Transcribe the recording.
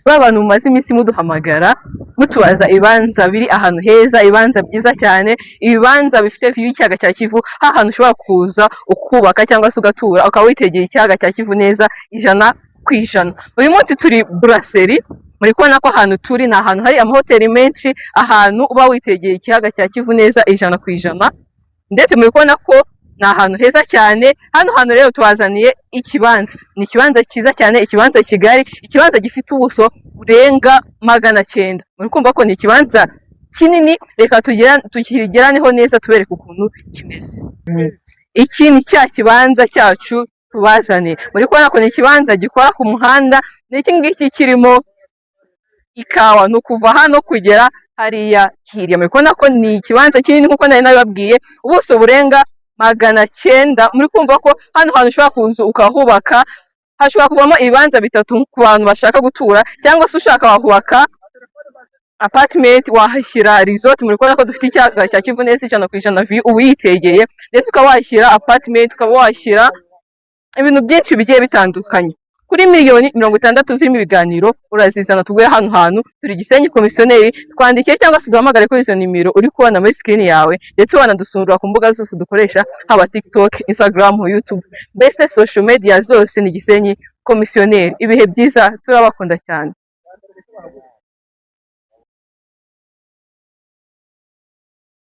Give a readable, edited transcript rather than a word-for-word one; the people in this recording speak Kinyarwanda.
Babantu mumaze iminsi muduhamagara mutubaza ibibanza biri ahantu heza, ibibanza byiza cyane, ibibanza bifite view y'icyaga cya Kivu, ahantu ushobora kuza ukubaka cyangwa se ugatura ukaba witegeye icyaga cya Kivu neza 100%. Uyu munsi turi Brasserie, muri kubona ko ahantu turi ni ahantu hari amahoteli menshi, ahantu uba witegeye icyaga cya Kivu neza 100%, ndetse muri kubona ko ni ahantu heza cyane. Hano hantu rero tubazaniye ikibanza, ni ikibanza cyiza cyane, ikibanza kigari, ikibanza gifite ubuso burenga 900. Muri kumva ko ni ikibanza kinini, reka tukigeraneho neza tubereka ukuntu kimeze. Iki ni cya kibanza cyacu tubazaniye, muri kubona ko ni ikibanza gikora ku muhanda, n'iki ngiki kirimo ikawa, no kuva hano kugera hariya hirya. Muri kubona ko ni ikibanza kinini nkuko nari nababwiye, ubuso burenga 900. Muri kumva ko hano hantu ushobora kuza ukahubaka, hashobora kuvamo ibibanza bitatu ku bantu bashaka gutura, cyangwa se ushaka wahubaka apartment, wahashyira resort. Muri kubona ko dufite icyaga cya Kivu neza 100% view uyitegeye, ndetse ukaba washyira apartment, ukaba washyira ibintu byinshi bigiye bitandukanye. Kuri miliyoni 60 zirimo ibiganiro urazizana tuguye hano hantu. Turi Gisenyi komisiyoneri, twandikiye cyangwa se duhamagare kuri izo nimero uri kubona muri screen yawe, ndetse wanadusura ku mbuga zose dukoresha, haba TikTok, Instagram, YouTube, mbese social media zose ni Gisenyi komisiyoneri. Ibihe byiza, turabakunda cyane.